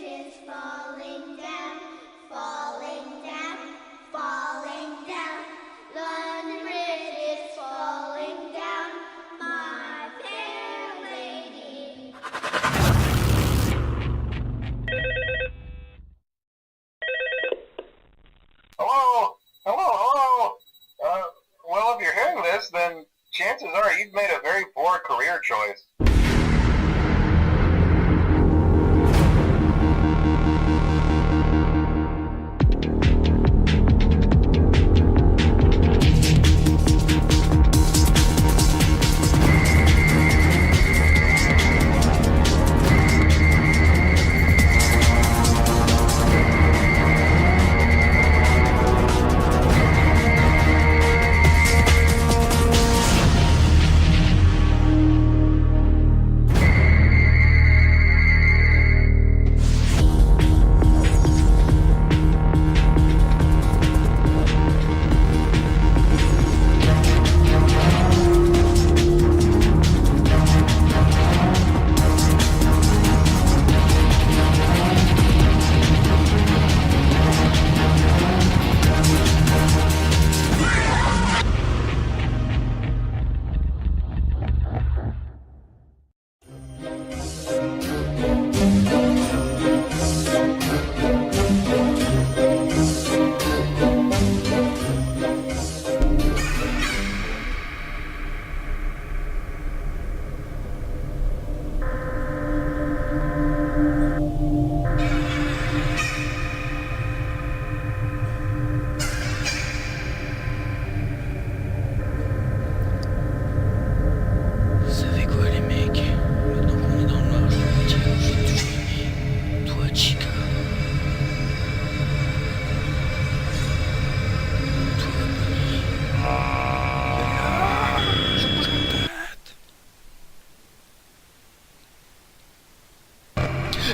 is falling down, falling down, falling down. London Bridge is falling down, my fair lady. Hello? Hello? Well, if you're hearing this, then chances are you've made a very poor career choice.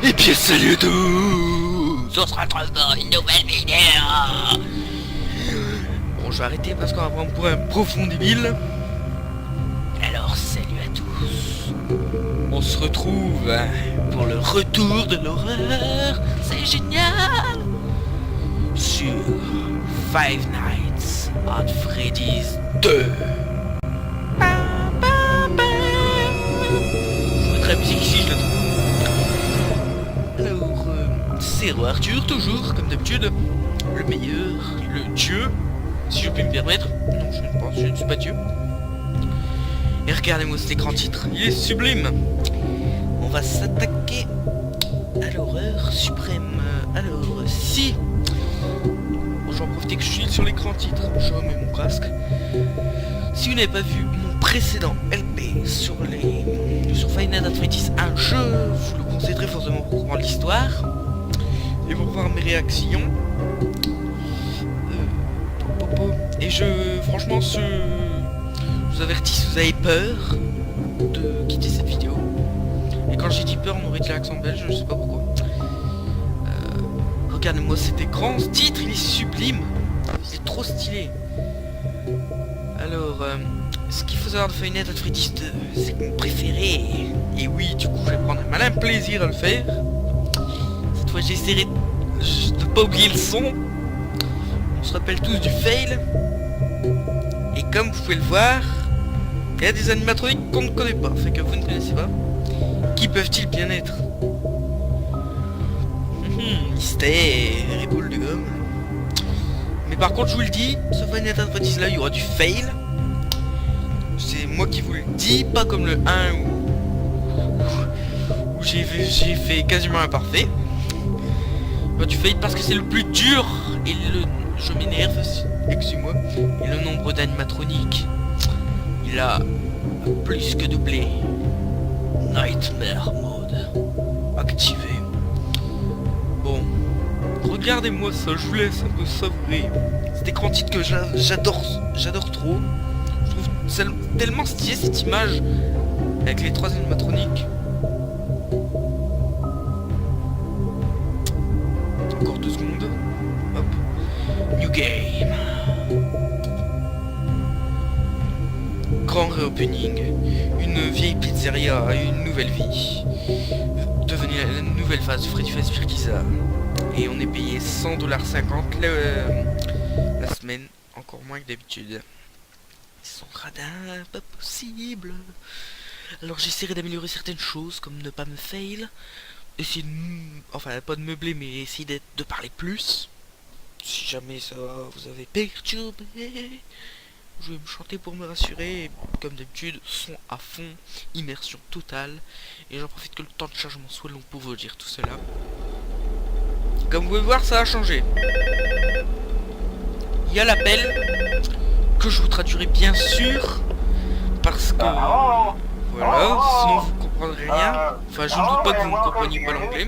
Et puis salut à tous. On se retrouve dans une nouvelle vidéo. Bon, je vais arrêter parce qu'on va prendre pour un profond débile. Alors salut à tous. On se retrouve pour le retour de l'horreur. C'est génial. Sur Five Nights at Freddy's 2. Je mettrai la musique ici, je la trouve. Alors, c'est Roi Arthur, toujours, comme d'habitude. Le meilleur, le dieu, si je puis me permettre. Non, je ne pense, je ne suis pas dieu. Et regardez-moi cet écran titre, il est sublime. On va s'attaquer à l'horreur suprême. Alors, si... Bon, je vais en profiter que je suis sur l'écran titre, je remets mon casque. Si vous n'avez pas vu mon précédent LP sur Five Nights at Freddy's 1, je vous le conseille très fortement pour comprendre l'histoire et pour voir mes réactions. Et franchement, je vous avertis, si vous avez peur de quitter cette vidéo. Et quand j'ai dit peur, on aurait dit l'accent belge, je sais pas pourquoi. Regardez-moi cet écran, ce titre, il est sublime, c'est trop stylé. Alors, ce qu'il faut savoir de Five Nights at Freddy's 2, c'est mon préféré. Et oui, du coup, je vais prendre un malin plaisir à le faire. Cette fois, j'essaierai de pas oublier le son. On se rappelle tous du fail. Et comme vous pouvez le voir, il y a des animatroniques qu'on ne connaît pas, fait que vous ne connaissez pas. Qui peuvent-ils bien être? Mystère et boule de gomme. Mais par contre, je vous le dis, ce Five Nights at Freddy's là, il y aura du fail. C'est moi qui vous le dis, pas comme le 1 où j'ai fait quasiment imparfait. Il y aura du fail parce que c'est le plus dur et je m'énerve, excusez-moi. Et le nombre d'animatroniques, il a plus que doublé. Nightmare mode activé. Bon, regardez-moi ça, je vous laisse un peu savourer cet écran titre que j'adore trop. Je trouve tellement stylé cette image avec les 3 animatroniques. Encore 2 secondes. Hop. New game. Grand réopening. Une vieille pizzeria a eu une nouvelle vie. Devenue la nouvelle nouvelle phase de Freddy Fazbear Giza. Et on est payé 100,50$ la semaine, encore moins que d'habitude. Ils sont radins, pas possible. Alors j'essaierai d'améliorer certaines choses, comme ne pas me fail. Essayer de... Enfin, pas de meubler, mais essayer de parler plus. Si jamais ça vous avez perturbé, je vais me chanter pour me rassurer. Et comme d'habitude, son à fond, immersion totale. Et j'en profite que le temps de chargement soit long pour vous dire tout cela. Comme vous pouvez voir, ça a changé. Il y a l'appel que je vous traduirai bien sûr, parce que voilà, sinon vous comprendrez rien. Enfin, je ne doute pas que vous ne compreniez pas l'anglais.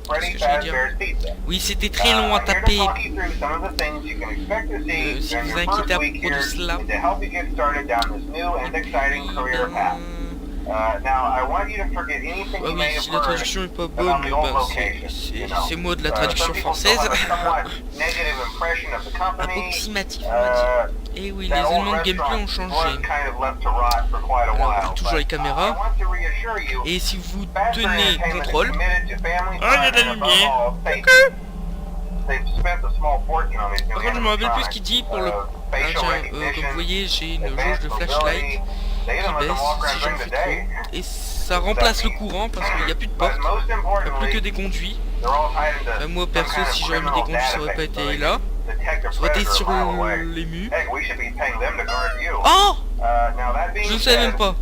Qu'est-ce que j'allais dire? Oui, c'était très long à taper. Si vous vous inquiétez à propos de cela. Ouais, oui, si la traduction est pas bonne, mais bah, c'est moi de la traduction française. Approximatif, on va dire. Et oui, les éléments de gameplay ont changé. Alors, toujours les caméras. Et si vous tenez contrôle... Ah, il y a de la lumière. Ok. Par contre, je me rappelle plus ce qu'il dit pour le... Ah, tiens, comme vous voyez, j'ai une jauge de flashlight qui baisse si j'en fais trop. Et ça remplace le courant parce qu'il n'y a plus de porte. Il n'y a plus que des conduits. Enfin, moi, perso, si j'aurais mis des conduits, ça aurait pas été là. Ça aurait été sur les murs. Oh! Je ne savais même pas.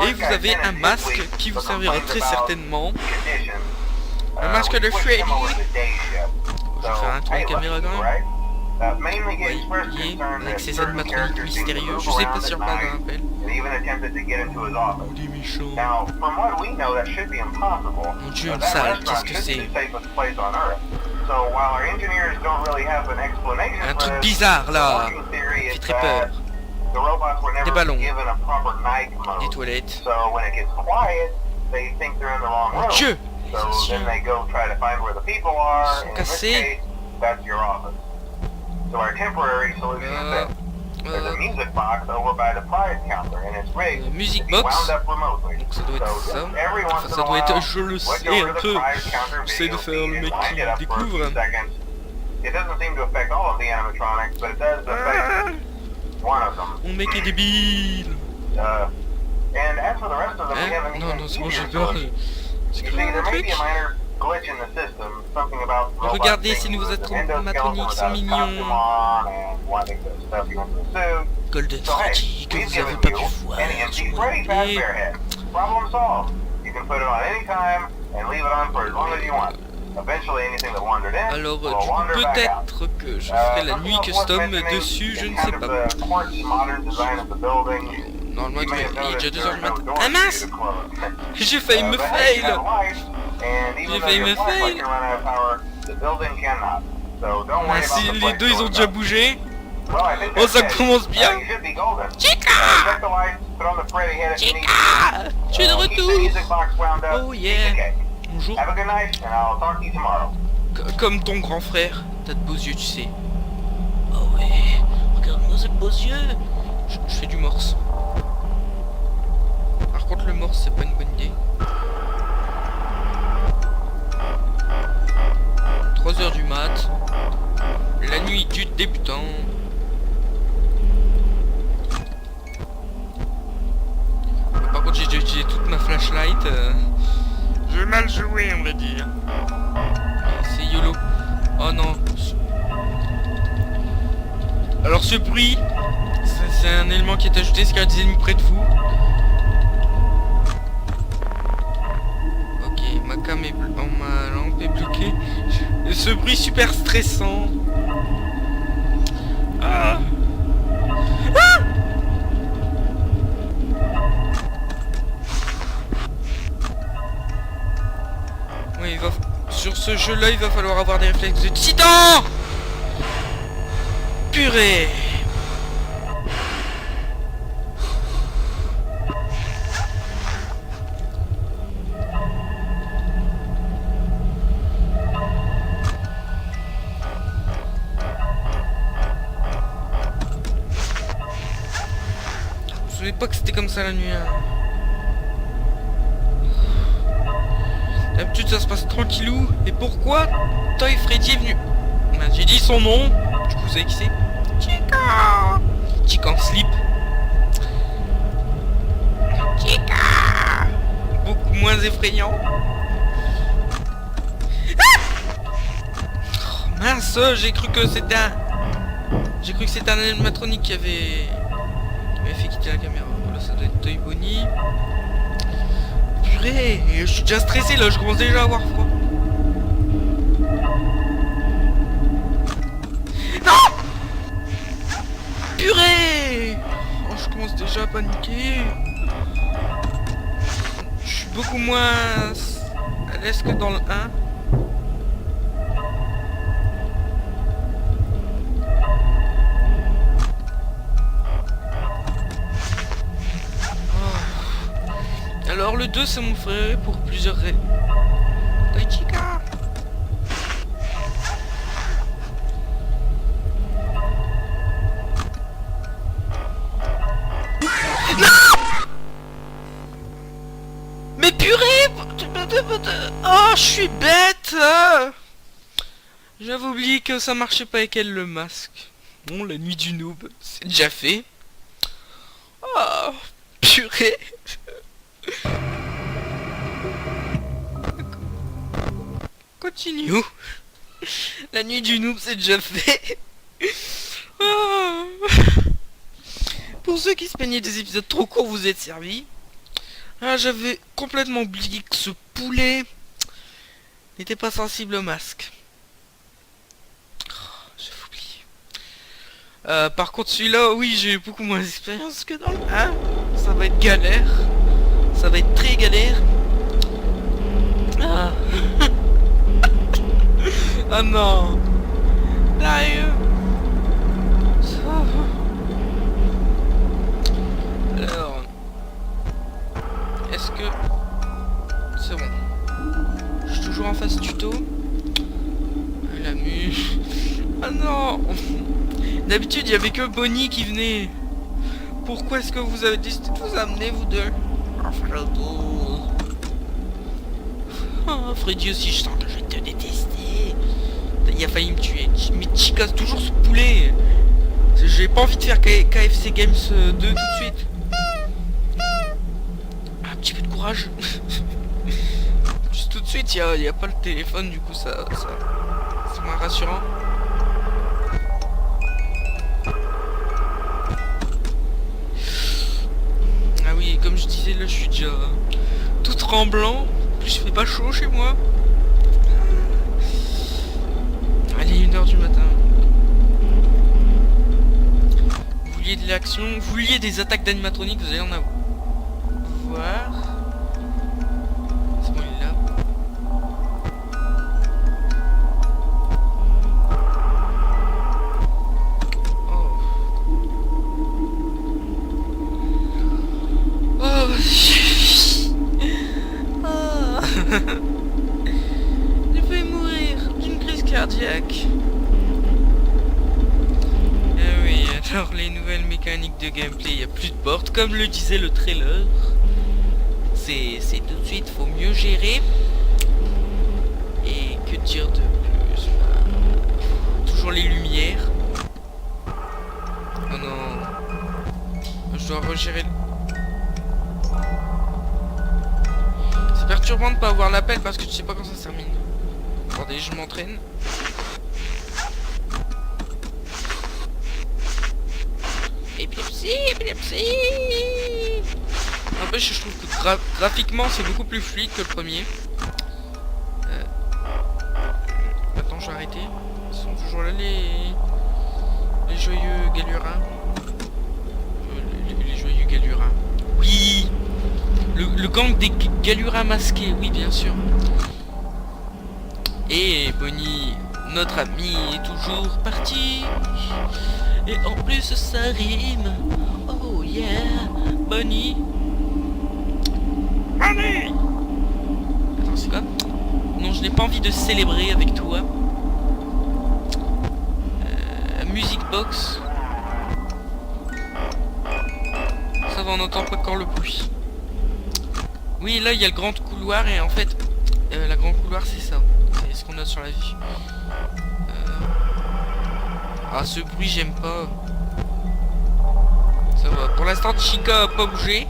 Et vous avez un masque qui vous servira très certainement. Un masque de Freddy. Je vais faire un tour de caméra quand même. Voyez, avec ses animatroniques mystérieux. Je sais pas si on parle d'un appel. Des méchants. Mon dieu, une salle, qu'est-ce que c'est? Un truc bizarre là. Il fait très peur. Des ballons. Des toilettes. Mon dieu! Ils sont cassés. Music box. Donc ça doit être ça. Enfin ça doit être, je le sais un peu. J'essaie de faire le mec qui découvre. Mon mec est débile. Hein? Non, non, c'est bon, j'ai peur. J'ai cru un truc. Regardez, ces nouveaux animatroniques sont mignons. Golden Freddy, que vous avez pas pu voir sur mon épée. Alors, peut-être que je ferai la nuit custom dessus, je ne sais pas. Normalement, il est déjà 2h du matin. Ah mince! J'ai failli me fail! J'ai failli me fail! Mince, les deux ils ont déjà bougé. Oh, ça commence bien! Chica! Chica! Je suis de retour! Oh yeah! Bonjour. Comme ton grand frère, t'as de beaux yeux, tu sais. Oh ouais, regarde-moi ces beaux yeux. Je fais du morse. Par contre, le morse, c'est pas une bonne idée. 3h du mat. La nuit du débutant. Par contre, j'ai déjà utilisé toute ma flashlight. J'ai mal joué, on va dire. C'est YOLO. Oh non. Alors ce bruit, c'est un élément qui est ajouté, c'est qu'il y a des ennemis près de vous. Ok, ma cam est ma lampe est bloquée. Et ce bruit super stressant. Ah. Ah. Oui, sur ce jeu-là, il va falloir avoir des réflexes de titan. Purée. savais pas que c'était comme ça la nuit. Hein. D'habitude ça se passe tranquillou. Et pourquoi Toy Freddy est venu? Ben, j'ai dit son nom. Du coup vous savez qui c'est? Chica. Chica en slip. Chica. Beaucoup moins effrayant. Ah oh, mince, j'ai cru que c'était un... J'ai cru que c'était un animatronique qui avait fait quitter la caméra. Voilà, ça doit être Toy Bonnie. Purée, je suis déjà stressé là, je commence déjà à avoir froid. Non! Purée! Oh, je commence déjà à paniquer. Je suis beaucoup moins à l'aise que dans le 1. Alors le 2 c'est mon frère pour plusieurs raisons. Toy Chica. Non! Mais purée! Oh, je suis bête! J'avais oublié que ça marchait pas avec elle le masque. Bon, la nuit du noob, c'est déjà fait. Oh, purée! Continue. La nuit du noob c'est déjà fait. Oh. Pour ceux qui se plaignaient des épisodes trop courts, vous êtes servis. Ah, j'avais complètement oublié que ce poulet n'était pas sensible au masque. Oh, j'avais oublié. Par contre celui-là, oui, j'ai eu beaucoup moins d'expérience que dans le 1. Ça va être galère. Ça va être très galère. Ah. Ah non. Sérieux. Alors, est-ce que c'est bon? Je suis toujours en phase tuto. La mue. Ah non. D'habitude il y avait que Bonnie qui venait. Pourquoi est-ce que vous avez décidé de vous amener vous deux? Oh, Freddy aussi, je sens que je vais te détester. Il a failli me tuer. Mais Chica, toujours ce poulet. J'ai pas envie de faire KFC Games 2 tout de suite. Un petit peu de courage. Juste tout de suite, il y a pas le téléphone, du coup ça c'est moins rassurant. Ah oui, comme je disais, là je suis déjà tout tremblant. En plus, il fait pas chaud chez moi. Allez, 1h du matin. Vous vouliez de l'action, vous vouliez des attaques d'animatronique, vous allez en avoir. C'est bon, il est là. Oh. Oh. Ah. Je vais mourir d'une crise cardiaque. Ah oui, alors les nouvelles mécaniques de gameplay, il n'y a plus de portes, comme le disait le trailer. C'est tout de suite, faut mieux gérer. Et que dire de plus? Toujours les lumières. Oh non. Je dois regérer. C'est perturbant de pas avoir l'appel parce que tu sais pas quand ça se termine. Attendez, je m'entraîne. Épilepsie, épilepsie. N'empêche, je trouve que graphiquement c'est beaucoup plus fluide que le premier. Attends, j'ai arrêté. Ils sont toujours là les joyeux galurins. Les joyeux galurins. Oui. Le gang des galurins masqués, oui bien sûr. Et Bonnie, notre ami, est toujours parti. Et en plus ça rime. Oh yeah, Bonnie. Allez. Attends, c'est quoi? Non, je n'ai pas envie de célébrer avec toi. Music box. Ça va, on n'entend pas encore le bruit. Oui, là, il y a le grand couloir et en fait, la grande couloir, c'est ça. C'est ce qu'on a sur la vie. Ah, ce bruit, j'aime pas. Ça va. Pour l'instant, Chica a pas bougé.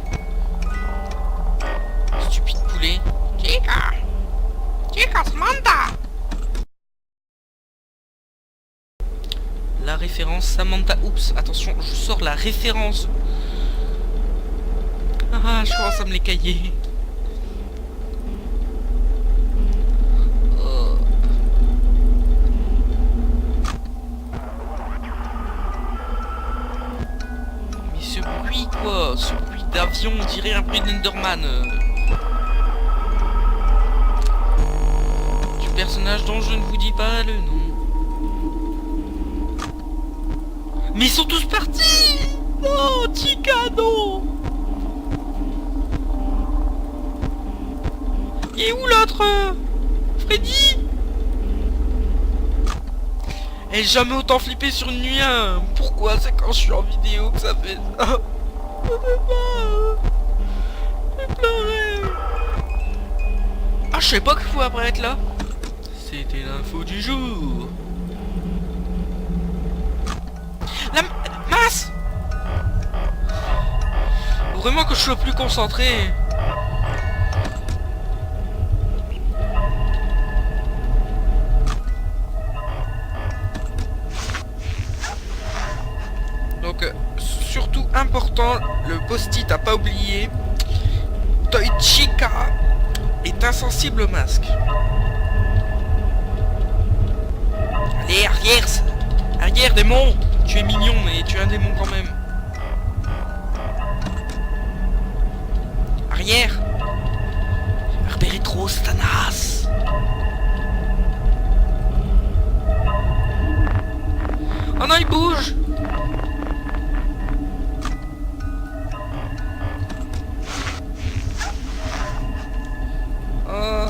Stupide poulet. Chica! Chica, Samantha! La référence Samantha. Oups, attention, je sors la référence. Ah, je commence à me les cailler. Oh. Mais ce bruit, quoi, ce bruit d'avion, on dirait un bruit d'Enderman. Du personnage dont je ne vous dis pas le nom. Mais ils sont tous partis! Non, Chica, non! Et où l'autre? Freddy? Et jamais autant flippé sur une nuit, hein. Pourquoi? C'est quand je suis en vidéo que ça fait ça. Je sais pas. J'ai pleuré. Ah, je sais pas qu'il faut apparaître là. C'était l'info du jour. La masse. Vraiment que je sois plus concentré. Donc, surtout important, le post-it à pas oublier. Toy Chica est insensible au masque. Allez, arrière! Arrière, démon! Tu es mignon, mais tu es un démon quand même. Arrière! Repérez trop, Stanas! Oh non, il bouge! Oh.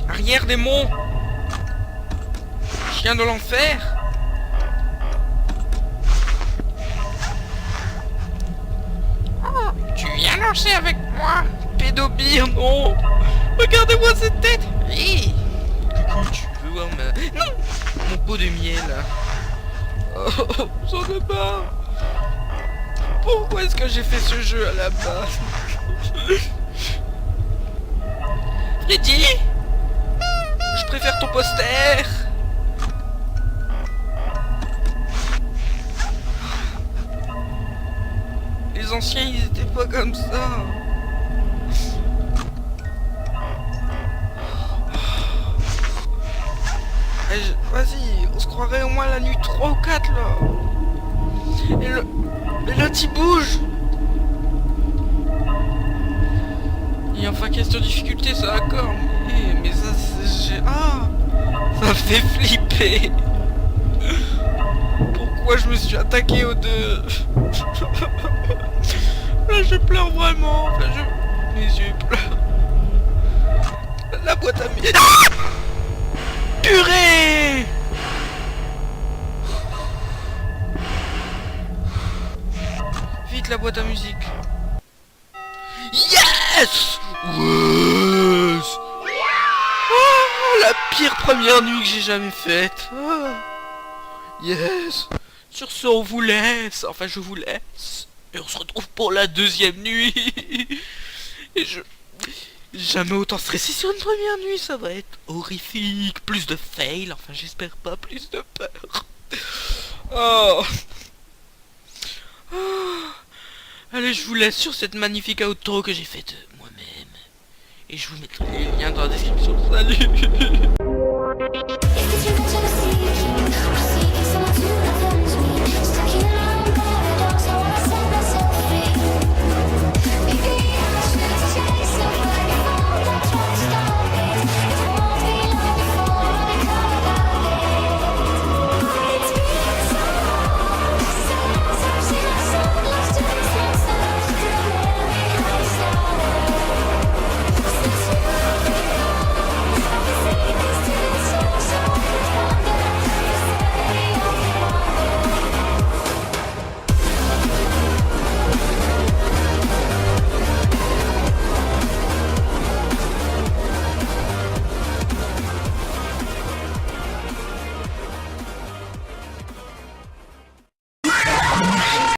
Arrière, démon! Chien de l'enfer! Oh, tu viens lancer avec moi? Pédobire, non! Regardez-moi cette tête! Hé! Coucou, tu veux voir ma... Non! Mon pot de miel! Oh, j'en ai pas! Pourquoi est-ce que j'ai fait ce jeu à la base? Freddy? Je préfère ton poster. Les anciens, ils étaient pas comme ça. Vas-y, on se croirait au moins la nuit 3 ou 4 là. Et l'autre il bouge. Et enfin question difficulté ça d'accord. Mais ça c'est... Ah, ça fait flipper. Pourquoi je me suis attaqué aux deux? Là je pleure vraiment. Là mes yeux pleurent. La boîte à musique. Ah, purée. Vite la boîte à musique. Yes! Yes! Oh, la pire première nuit que j'ai jamais faite. Oh. Yes! Sur ce, on vous laisse. Enfin, je vous laisse. Et on se retrouve pour la deuxième nuit. Et jamais autant stressé sur une première nuit. Ça va être horrifique. Plus de fail. Enfin, j'espère pas. Plus de peur. Oh. Oh. Allez, je vous laisse sur cette magnifique outro que j'ai faite moi-même. Et je vous mettrai les liens dans la description. Salut!